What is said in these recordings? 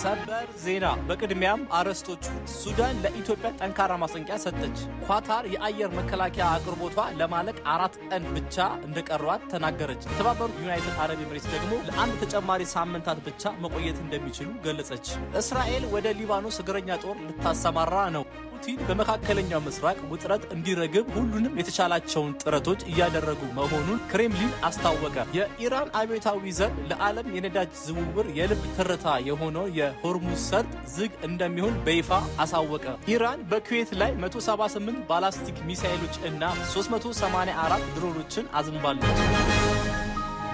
ሰበር ዜና። በቅድሚያም አርዕስቶቹ። ሱዳን ለኢትዮጵያ ጠንካራ ማስጠንቀቂያ ሰጠች። ኳታር የአየር መከላከያ አቅርቦቷ ለማለቅ 4 ቀን ብቻ እንደቀሯት ተናገረች። የተባበሩት ዩናይትድ አረብ ኤምሬትስ ደግሞ ለአንድ ተጨማሪ ሳምንታት ብቻ መቆየት እንደሚችሉ ገለጸች። እስራኤል ወደ ሊባኖስ እግረኛ ጦር ልታሰማራ ነው። ፑቲን በመካከለኛው ምስራቅ ውጥረት እንዲረግብ ሁሉንም የተቻላቸውን ጥረቶች እያደረጉ መሆኑን ክሬምሊን አስታወቀ። የኢራን አብዮታዊ ዘብ ለዓለም የነዳጅ ዝውውር የልብ ትርታ የሆነው የሆርሙዝ ሰርጥ ዝግ እንደሚሆን በይፋ አሳወቀ። ኢራን በኩዌት ላይ 178 ባላስቲክ ሚሳኤሎች እና 384 ድሮኖችን አዝንባለች።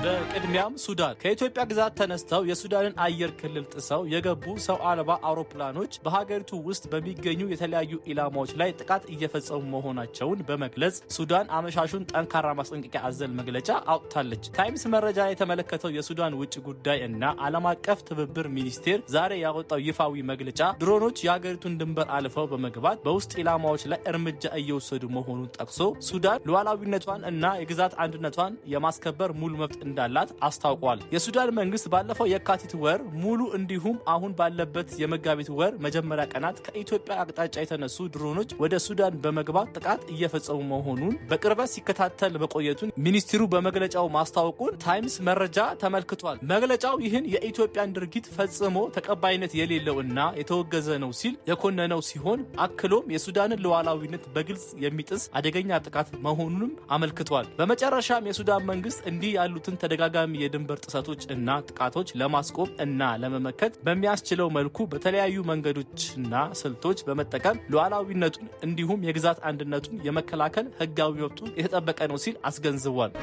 በቅድሚያም ሱዳን ከኢትዮጵያ ግዛት ተነስተው የሱዳንን አየር ክልል ጥሰው የገቡ ሰው አልባ አውሮፕላኖች በሀገሪቱ ውስጥ በሚገኙ የተለያዩ ኢላማዎች ላይ ጥቃት እየፈጸሙ መሆናቸውን በመግለጽ ሱዳን አመሻሹን ጠንካራ ማስጠንቀቂያ አዘል መግለጫ አውጥታለች። ታይምስ መረጃ የተመለከተው የሱዳን ውጭ ጉዳይ እና ዓለም አቀፍ ትብብር ሚኒስቴር ዛሬ ያወጣው ይፋዊ መግለጫ ድሮኖች የሀገሪቱን ድንበር አልፈው በመግባት በውስጥ ኢላማዎች ላይ እርምጃ እየወሰዱ መሆኑን ጠቅሶ ሱዳን ሉዓላዊነቷን እና የግዛት አንድነቷን የማስከበር ሙሉ መብት እንዳላት አስታውቋል። የሱዳን መንግስት ባለፈው የካቲት ወር ሙሉ እንዲሁም አሁን ባለበት የመጋቢት ወር መጀመሪያ ቀናት ከኢትዮጵያ አቅጣጫ የተነሱ ድሮኖች ወደ ሱዳን በመግባት ጥቃት እየፈጸሙ መሆኑን በቅርበት ሲከታተል መቆየቱን ሚኒስትሩ በመግለጫው ማስታወቁን ታይምስ መረጃ ተመልክቷል። መግለጫው ይህን የኢትዮጵያን ድርጊት ፈጽሞ ተቀባይነት የሌለው እና የተወገዘ ነው ሲል የኮነነው ሲሆን አክሎም የሱዳንን ሉዓላዊነት በግልጽ የሚጥስ አደገኛ ጥቃት መሆኑንም አመልክቷል። በመጨረሻም የሱዳን መንግስት እንዲህ ያሉትን ተደጋጋሚ የድንበር ጥሰቶች እና ጥቃቶች ለማስቆም እና ለመመከት በሚያስችለው መልኩ በተለያዩ መንገዶችና ስልቶች በመጠቀም ሉዓላዊነቱን እንዲሁም የግዛት አንድነቱን የመከላከል ህጋዊ መብቱ የተጠበቀ ነው ሲል አስገንዝቧል።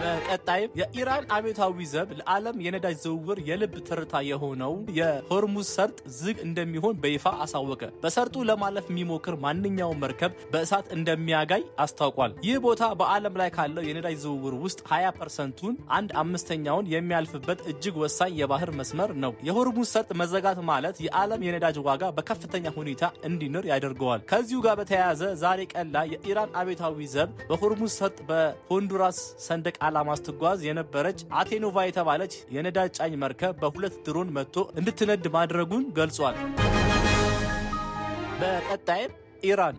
በቀጣይም የኢራን አብዮታዊ ዘብ ለዓለም የነዳጅ ዝውውር የልብ ትርታ የሆነው የሆርሙዝ ሰርጥ ዝግ እንደሚሆን በይፋ አሳወቀ። በሰርጡ ለማለፍ የሚሞክር ማንኛውም መርከብ በእሳት እንደሚያጋይ አስታውቋል። ይህ ቦታ በዓለም ላይ ካለው የነዳጅ ዝውውር ውስጥ 20%ቱን 1/5ኛውን የሚያልፍበት እጅግ ወሳኝ የባህር መስመር ነው። የሆርሙዝ ሰርጥ መዘጋት ማለት የዓለም የነዳጅ ዋጋ በከፍተኛ ሁኔታ እንዲንር ያደርገዋል። ከዚሁ ጋር በተያያዘ ዛሬ ቀን ላይ የኢራን አብዮታዊ ዘብ በሆርሙዝ ሰርጥ በሆንዱራስ ሰንደቅ ዓላማ ስትጓዝ የነበረች አቴኖቫ የተባለች የነዳጅ ጫኝ መርከብ በ2 ድሮን መጥቶ እንድትነድ ማድረጉን ገልጿል። በቀጣይም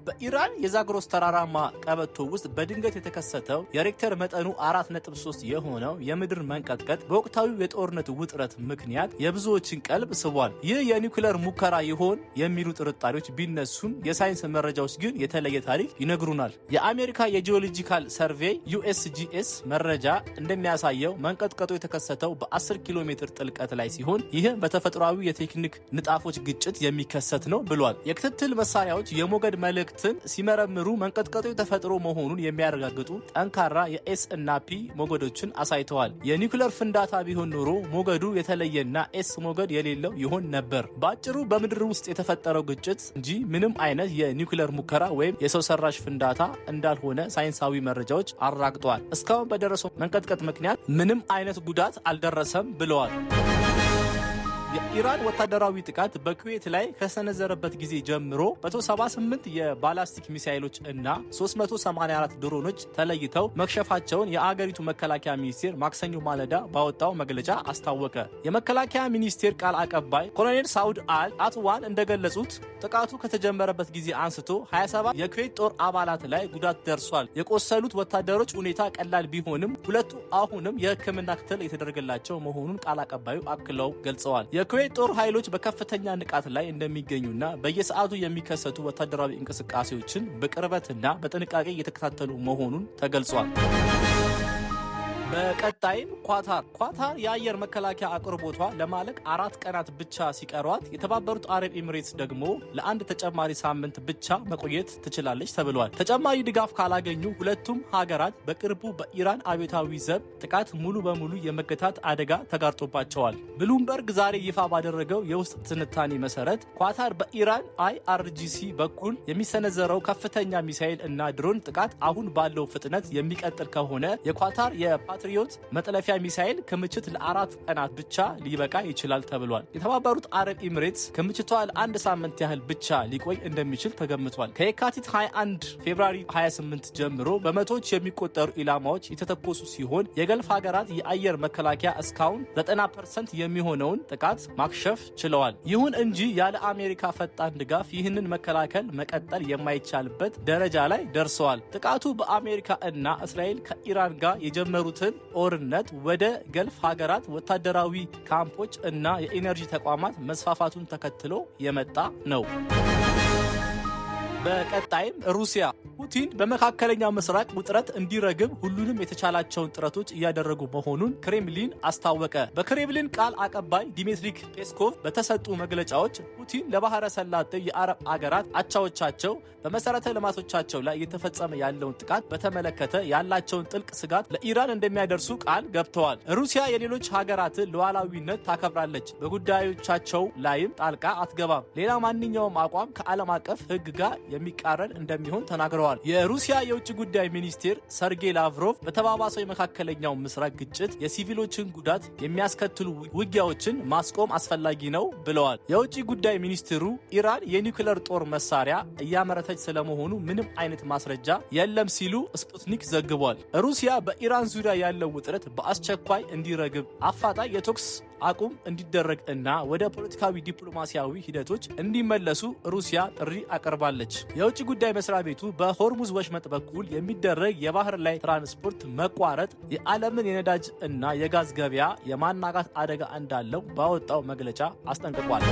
በኢራን የዛግሮስ ተራራማ ቀበቶ ውስጥ በድንገት የተከሰተው የሬክተር መጠኑ 4.3 የሆነው የምድር መንቀጥቀጥ በወቅታዊው የጦርነት ውጥረት ምክንያት የብዙዎችን ቀልብ ስቧል። ይህ የኒውክሌር ሙከራ ይሆን የሚሉ ጥርጣሬዎች ቢነሱም የሳይንስ መረጃዎች ግን የተለየ ታሪክ ይነግሩናል። የአሜሪካ የጂኦሎጂካል ሰርቬይ USGS መረጃ እንደሚያሳየው መንቀጥቀጡ የተከሰተው በ10 ኪሎ ሜትር ጥልቀት ላይ ሲሆን ይህም በተፈጥሯዊ የቴክኒክ ንጣፎች ግጭት የሚከሰት ነው ብሏል። የክትትል መሳሪያዎች የሞገድ መልእክትን ሲመረምሩ መንቀጥቀጡ የተፈጥሮ መሆኑን የሚያረጋግጡ ጠንካራ የኤስ እና ፒ ሞገዶችን አሳይተዋል። የኒውክሌር ፍንዳታ ቢሆን ኖሮ ሞገዱ የተለየና ኤስ ሞገድ የሌለው ይሆን ነበር። በአጭሩ በምድር ውስጥ የተፈጠረው ግጭት እንጂ ምንም አይነት የኒውክሌር ሙከራ ወይም የሰው ሰራሽ ፍንዳታ እንዳልሆነ ሳይንሳዊ መረጃዎች አረጋግጠዋል። እስካሁን በደረሰው መንቀጥቀጥ ምክንያት ምንም አይነት ጉዳት አልደረሰም ብለዋል። የኢራን ወታደራዊ ጥቃት በኩዌት ላይ ከሰነዘረበት ጊዜ ጀምሮ 178 የባላስቲክ ሚሳኤሎች እና 384 ድሮኖች ተለይተው መክሸፋቸውን የአገሪቱ መከላከያ ሚኒስቴር ማክሰኞ ማለዳ ባወጣው መግለጫ አስታወቀ። የመከላከያ ሚኒስቴር ቃል አቀባይ ኮሎኔል ሳውድ አል አትዋን እንደገለጹት ጥቃቱ ከተጀመረበት ጊዜ አንስቶ 27 የኩዌት ጦር አባላት ላይ ጉዳት ደርሷል። የቆሰሉት ወታደሮች ሁኔታ ቀላል ቢሆንም ሁለቱ አሁንም የሕክምና ክትትል የተደረገላቸው መሆኑን ቃል አቀባዩ አክለው ገልጸዋል። የኩዌት ጦር ኃይሎች በከፍተኛ ንቃት ላይ እንደሚገኙና በየሰዓቱ የሚከሰቱ ወታደራዊ እንቅስቃሴዎችን በቅርበትና በጥንቃቄ እየተከታተሉ መሆኑን ተገልጿል። በቀጣይም ኳታር የአየር መከላከያ አቅርቦቷ ለማለቅ 4 ቀናት ብቻ ሲቀሯት የተባበሩት አረብ ኤምሬትስ ደግሞ ለአንድ ተጨማሪ ሳምንት ብቻ መቆየት ትችላለች ተብሏል። ተጨማሪ ድጋፍ ካላገኙ ሁለቱም ሀገራት በቅርቡ በኢራን አብዮታዊ ዘብ ጥቃት ሙሉ በሙሉ የመገታት አደጋ ተጋርጦባቸዋል። ብሉምበርግ ዛሬ ይፋ ባደረገው የውስጥ ትንታኔ መሰረት ኳታር በኢራን IRGC በኩል የሚሰነዘረው ከፍተኛ ሚሳኤል እና ድሮን ጥቃት አሁን ባለው ፍጥነት የሚቀጥል ከሆነ የኳታር ፓትሪዮት መጥለፊያ ሚሳኤል ክምችት ለ4 ቀናት ብቻ ሊበቃ ይችላል ተብሏል። የተባበሩት አረብ ኤሚሬትስ ክምችቷ ለ1 ሳምንት ያህል ብቻ ሊቆይ እንደሚችል ተገምቷል። ከየካቲት 21 ፌብራሪ 28 ጀምሮ በመቶዎች የሚቆጠሩ ኢላማዎች የተተኮሱ ሲሆን የገልፍ ሀገራት የአየር መከላከያ እስካሁን 90% የሚሆነውን ጥቃት ማክሸፍ ችለዋል። ይሁን እንጂ ያለ አሜሪካ ፈጣን ድጋፍ ይህንን መከላከል መቀጠል የማይቻልበት ደረጃ ላይ ደርሰዋል። ጥቃቱ በአሜሪካ እና እስራኤል ከኢራን ጋር የጀመሩትን ጦርነት ወደ ገልፍ ሀገራት ወታደራዊ ካምፖች እና የኢነርጂ ተቋማት መስፋፋቱን ተከትሎ የመጣ ነው። በቀጣይም ሩሲያ ፑቲን በመካከለኛው ምስራቅ ውጥረት እንዲረግብ ሁሉንም የተቻላቸውን ጥረቶች እያደረጉ መሆኑን ክሬምሊን አስታወቀ። በክሬምሊን ቃል አቀባይ ዲሚትሪ ፔስኮቭ በተሰጡ መግለጫዎች ፑቲን ለባህረ ሰላጤው የአረብ አገራት አቻዎቻቸው በመሰረተ ልማቶቻቸው ላይ እየተፈጸመ ያለውን ጥቃት በተመለከተ ያላቸውን ጥልቅ ስጋት ለኢራን እንደሚያደርሱ ቃል ገብተዋል። ሩሲያ የሌሎች ሀገራትን ሉዓላዊነት ታከብራለች፣ በጉዳዮቻቸው ላይም ጣልቃ አትገባም፣ ሌላ ማንኛውም አቋም ከዓለም አቀፍ ሕግ ጋር የሚቃረን እንደሚሆን ተናግረዋል። የሩሲያ የውጭ ጉዳይ ሚኒስቴር ሰርጌይ ላቭሮቭ በተባባሰው የመካከለኛው ምስራቅ ግጭት የሲቪሎችን ጉዳት የሚያስከትሉ ውጊያዎችን ማስቆም አስፈላጊ ነው ብለዋል። የውጭ ጉዳይ ሚኒስትሩ ኢራን የኒውክሌር ጦር መሳሪያ እያመረተች ስለመሆኑ ምንም አይነት ማስረጃ የለም ሲሉ ስፑትኒክ ዘግቧል። ሩሲያ በኢራን ዙሪያ ያለው ውጥረት በአስቸኳይ እንዲረግብ አፋጣኝ የተኩስ አቁም እንዲደረግ እና ወደ ፖለቲካዊ ዲፕሎማሲያዊ ሂደቶች እንዲመለሱ ሩሲያ ጥሪ አቀርባለች። የውጭ ጉዳይ መስሪያ ቤቱ በሆርሙዝ ወሽመጥ በኩል የሚደረግ የባህር ላይ ትራንስፖርት መቋረጥ የዓለምን የነዳጅ እና የጋዝ ገበያ የማናጋት አደጋ እንዳለው ባወጣው መግለጫ አስጠንቅቋል።